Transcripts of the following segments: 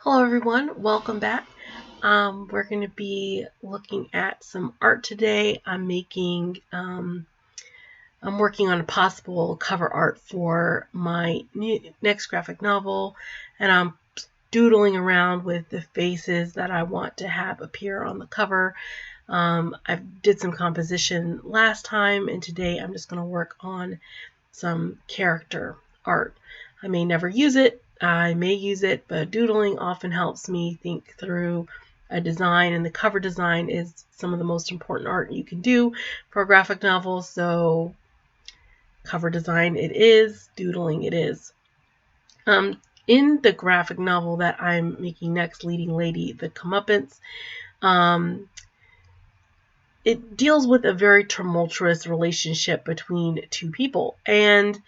Hello everyone, welcome back. We're going to be looking at some art today. I'm working on a possible cover art for my next graphic novel, and I'm doodling around with the faces that I want to have appear on the cover. I did some composition last time, and today I'm just going to work on some character art. I may never use it. I may use it, but doodling often helps me think through a design, and the cover design is some of the most important art you can do for a graphic novel. So cover design it is, doodling it is. In the graphic novel that I'm making next, Leading Lady, the Comeuppance, it deals with a very tumultuous relationship between two people, and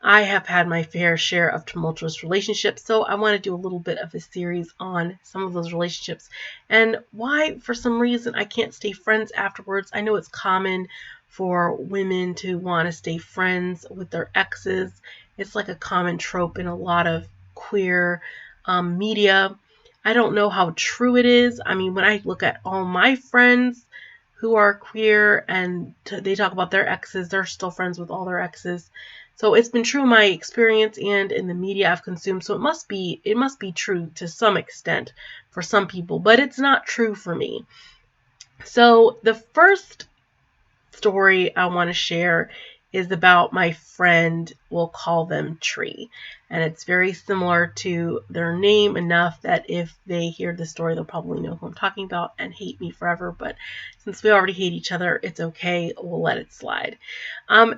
I have had my fair share of tumultuous relationships, so I want to do a little bit of a series on some of those relationships and why, for some reason, I can't stay friends afterwards. I know it's common for women to want to stay friends with their exes. It's like a common trope in a lot of queer media. I don't know how true it is. I mean, when I look at all my friends who are queer and they talk about their exes, they're still friends with all their exes. So it's been true in my experience and in the media I've consumed. So it must be true to some extent for some people, but it's not true for me. So the first story I want to share is about my friend, we'll call them Tree. And it's very similar to their name enough that if they hear the story, they'll probably know who I'm talking about and hate me forever. But since we already hate each other, it's okay. We'll let it slide.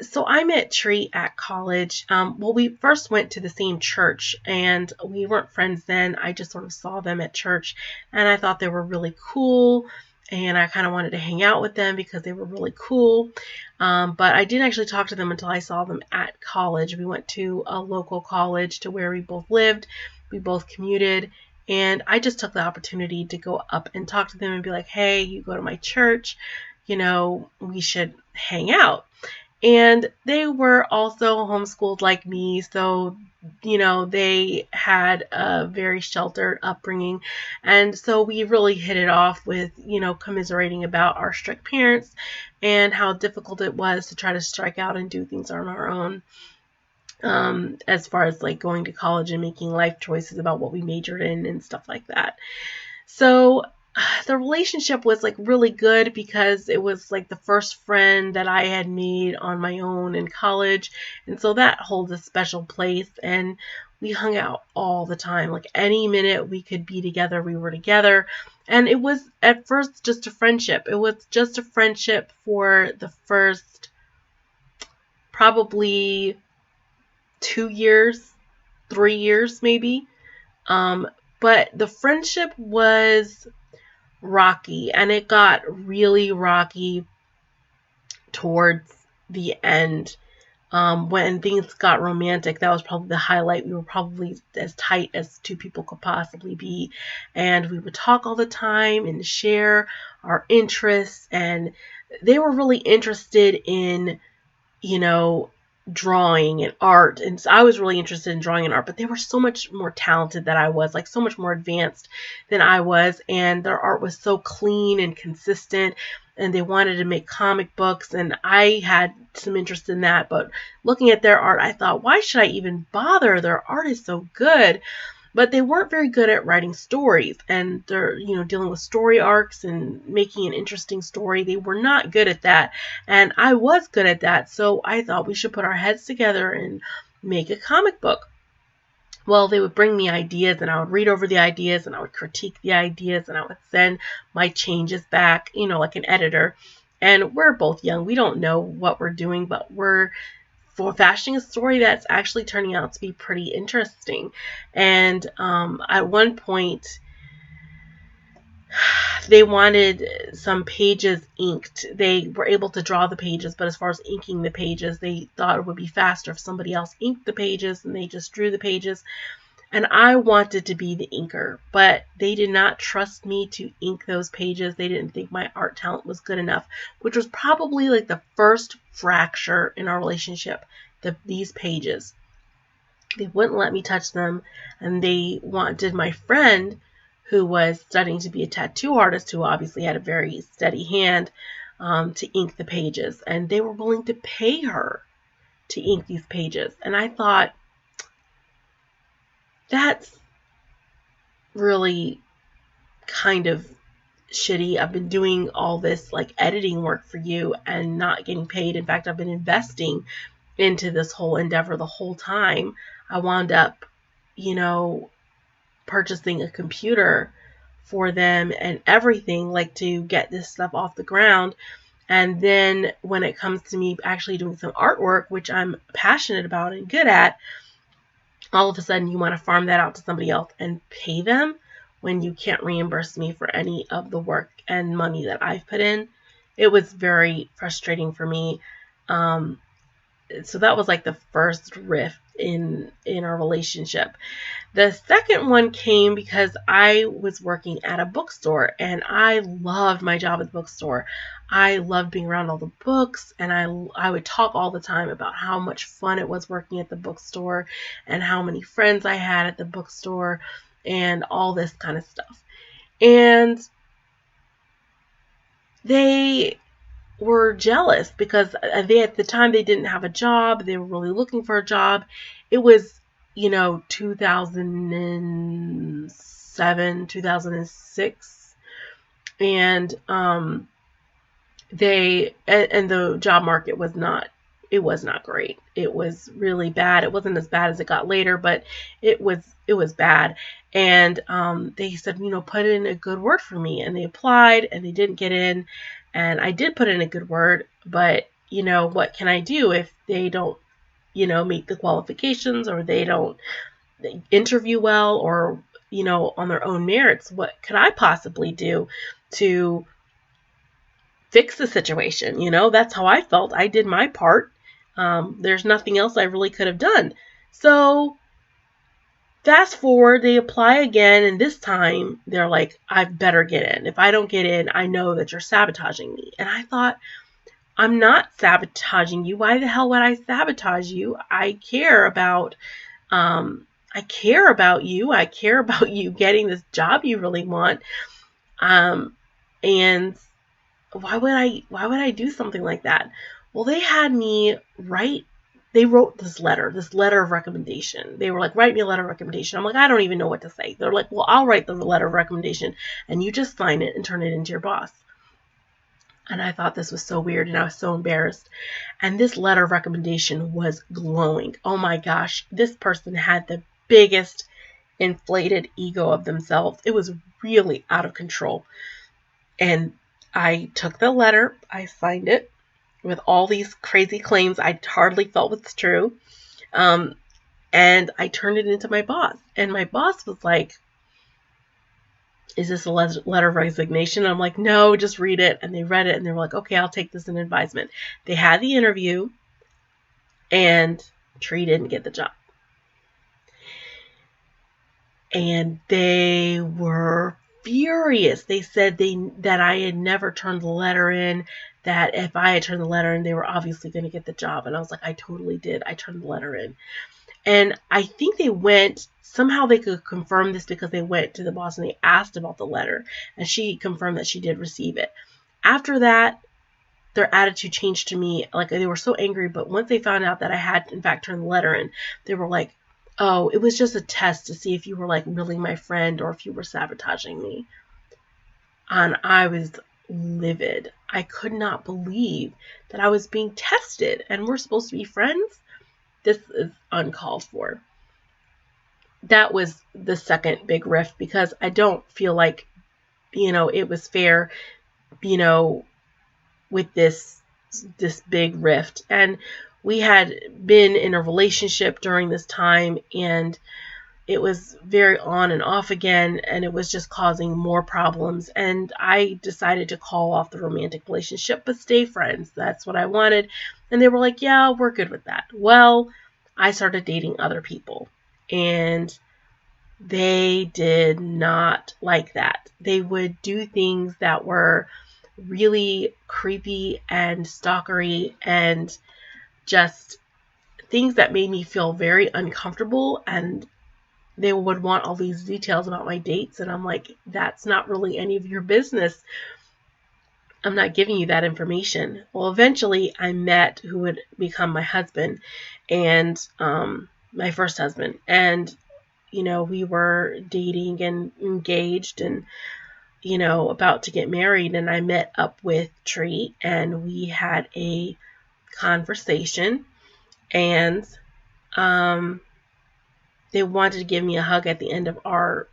So I met Tree at college. Well, we first went to the same church, and we weren't friends then. I just sort of saw them at church, and I thought they were really cool. And I kind of wanted to hang out with them because they were really cool. But I didn't actually talk to them until I saw them at college. We went to a local college to where we both lived. We both commuted. And I just took the opportunity to go up and talk to them and be like, hey, you go to my church, we should hang out. And they were also homeschooled like me, so they had a very sheltered upbringing. And so we really hit it off with, commiserating about our strict parents and how difficult it was to try to strike out and do things on our own. As far as like going to college and making life choices about what we majored in and stuff like that. So the relationship was like really good because it was like the first friend that I had made on my own in college. And so that holds a special place, and we hung out all the time. Like any minute we could be together, we were together. And it was at first just a friendship. It was just a friendship for the first probably 2 years, 3 years maybe. But the friendship was rocky, and it got really rocky towards the end. When things got romantic, that was probably the highlight. We were probably as tight as two people could possibly be, and we would talk all the time and share our interests, and they were really interested in drawing and art, and so I was really interested in drawing and art, but they were so much more talented than I was, like so much more advanced than I was, and their art was so clean and consistent, and they wanted to make comic books, and I had some interest in that, but looking at their art, I thought, why should I even bother? Their art is so good. But they weren't very good at writing stories, and they're, dealing with story arcs and making an interesting story. They were not good at that, and I was good at that, so I thought we should put our heads together and make a comic book. Well, they would bring me ideas, and I would read over the ideas, and I would critique the ideas, and I would send my changes back, like an editor. And we're both young. We don't know what we're doing, but we're fashioning a story that's actually turning out to be pretty interesting. And at one point, they wanted some pages inked. They were able to draw the pages, but as far as inking the pages, they thought it would be faster if somebody else inked the pages and they just drew the pages. And I wanted to be the inker, but they did not trust me to ink those pages. They didn't think my art talent was good enough, which was probably like the first fracture in our relationship, these pages. They wouldn't let me touch them, and they wanted my friend, who was studying to be a tattoo artist, who obviously had a very steady hand, to ink the pages, and they were willing to pay her to ink these pages. And I thought, that's really kind of shitty. I've been doing all this like editing work for you and not getting paid. In fact, I've been investing into this whole endeavor the whole time. I wound up, purchasing a computer for them and everything, like, to get this stuff off the ground. And then when it comes to me actually doing some artwork, which I'm passionate about and good at, all of a sudden you want to farm that out to somebody else and pay them when you can't reimburse me for any of the work and money that I've put in. It was very frustrating for me. So that was like the first rift in our relationship. The second one came because I was working at a bookstore, and I loved my job at the bookstore. I loved being around all the books, and I would talk all the time about how much fun it was working at the bookstore and how many friends I had at the bookstore and all this kind of stuff. And they were jealous because at the time they didn't have a job. They were really looking for a job. It was, 2007, 2006. And the job market was not great. It was really bad. It wasn't as bad as it got later, but it was bad. And they said, put in a good word for me. And they applied and they didn't get in. And I did put in a good word, but what can I do if they don't, meet the qualifications, or they don't interview well, or, on their own merits? What could I possibly do to fix the situation? That's how I felt. I did my part. There's nothing else I really could have done. So fast forward, they apply again, and this time they're like, I better get in. If I don't get in, I know that you're sabotaging me. And I thought, I'm not sabotaging you. Why the hell would I sabotage you? I care about you. I care about you getting this job you really want. And why would I do something like that? Well, they had me they wrote this letter of recommendation. They were like, write me a letter of recommendation. I'm like, I don't even know what to say. They're like, well, I'll write the letter of recommendation and you just sign it and turn it into your boss. And I thought this was so weird, and I was so embarrassed. And this letter of recommendation was glowing. Oh my gosh, this person had the biggest inflated ego of themselves. It was really out of control. And I took the letter, I signed it with all these crazy claims I hardly felt was true. And I turned it into my boss. And my boss was like, is this a letter of resignation? I'm like, no, just read it. And they read it and they were like, okay, I'll take this in advisement. They had the interview and Tree didn't get the job. And they were furious. They said that I had never turned the letter in, that if I had turned the letter in, they were obviously going to get the job. And I was like, I totally did. I turned the letter in. And I think somehow they could confirm this because they went to the boss and they asked about the letter, and she confirmed that she did receive it. After that, their attitude changed to me. Like, they were so angry, but once they found out that I had in fact turned the letter in, they were like, oh, it was just a test to see if you were like really my friend or if you were sabotaging me. And I was livid. I could not believe that I was being tested and we're supposed to be friends. This is uncalled for. That was the second big rift because I don't feel like, it was fair, with this big rift. And we had been in a relationship during this time, and it was very on and off again, and it was just causing more problems. And I decided to call off the romantic relationship, but stay friends. That's what I wanted. And they were like, yeah, we're good with that. Well, I started dating other people, and they did not like that. They would do things that were really creepy and stalkery and just things that made me feel very uncomfortable, and they would want all these details about my dates, and I'm like, that's not really any of your business. I'm not giving you that information. Well, eventually I met who would become my husband, and my first husband, and we were dating and engaged and about to get married, and I met up with Tree, and we had a conversation, and they wanted to give me a hug at the end of our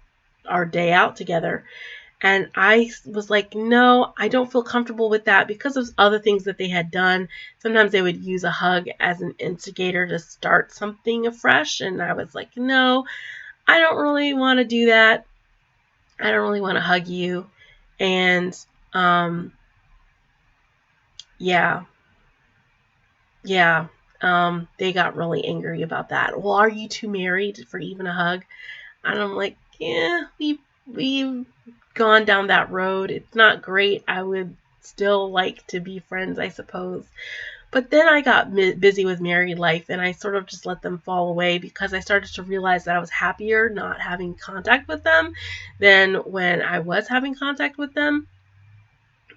day out together. And I was like, no, I don't feel comfortable with that because of other things that they had done. Sometimes they would use a hug as an instigator to start something afresh. And I was like, no, I don't really want to do that. I don't really want to hug you. And yeah, they got really angry about that. Well, are you two married for even a hug? And I'm like, yeah, we've gone down that road. It's not great. I would still like to be friends, I suppose. But then I got busy with married life, and I sort of just let them fall away because I started to realize that I was happier not having contact with them than when I was having contact with them.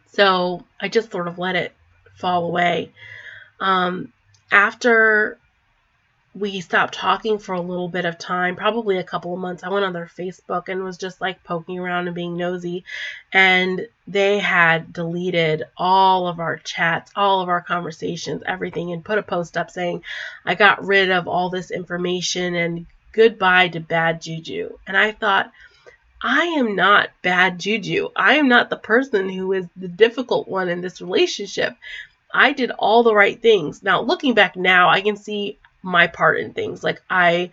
So I just sort of let it fall away. After we stopped talking for a little bit of time, probably a couple of months, I went on their Facebook and was just like poking around and being nosy. And they had deleted all of our chats, all of our conversations, everything, and put a post up saying, I got rid of all this information and goodbye to bad juju. And I thought, I am not bad juju. I am not the person who is the difficult one in this relationship. I did all the right things. Now, looking back now, I can see my part in things. Like I've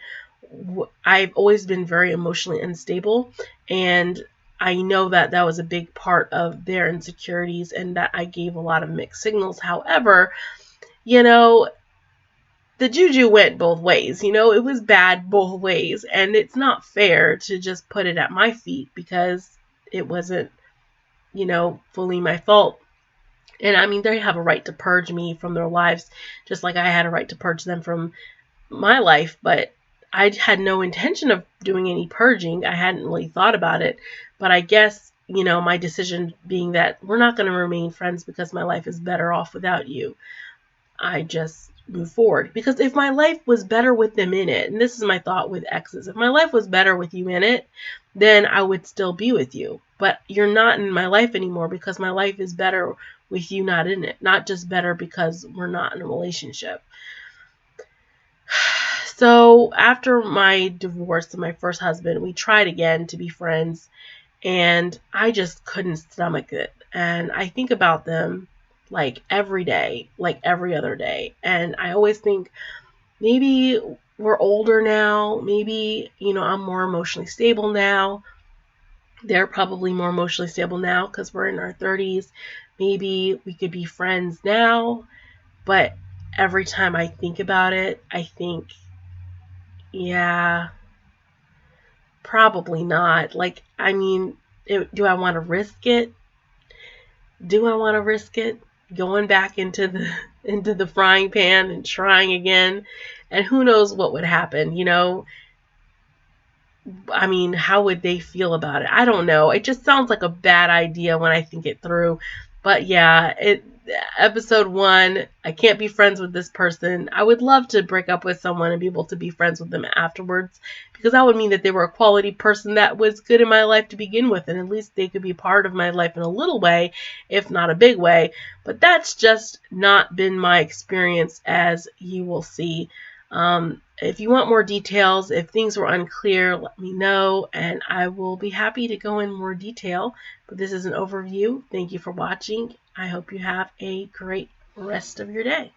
always been very emotionally unstable, and I know that that was a big part of their insecurities and that I gave a lot of mixed signals. However, the juju went both ways. It was bad both ways, and it's not fair to just put it at my feet because it wasn't, fully my fault. And I mean, they have a right to purge me from their lives, just like I had a right to purge them from my life. But I had no intention of doing any purging. I hadn't really thought about it. But I guess, my decision being that we're not going to remain friends because my life is better off without you, I just move forward. Because if my life was better with them in it, and this is my thought with exes, if my life was better with you in it, then I would still be with you. But you're not in my life anymore because my life is better with you not in it. Not just better because we're not in a relationship. So after my divorce to my first husband, we tried again to be friends, and I just couldn't stomach it. And I think about them like every day, like every other day. And I always think maybe we're older now. Maybe, I'm more emotionally stable now. They're probably more emotionally stable now because we're in our 30s. Maybe we could be friends now. But every time I think about it, I think, yeah, probably not. Like, I mean, do I want to risk it? Do I want to risk it? Going back into the frying pan and trying again, and who knows what would happen, I mean, how would they feel about it? I don't know. It just sounds like a bad idea when I think it through. But yeah, episode 1, I can't be friends with this person. I would love to break up with someone and be able to be friends with them afterwards, because that would mean that they were a quality person that was good in my life to begin with, and at least they could be part of my life in a little way, if not a big way. But that's just not been my experience, as you will see. If you want more details, if things were unclear, let me know, and I will be happy to go in more detail. But this is an overview. Thank you for watching. I hope you have a great rest of your day.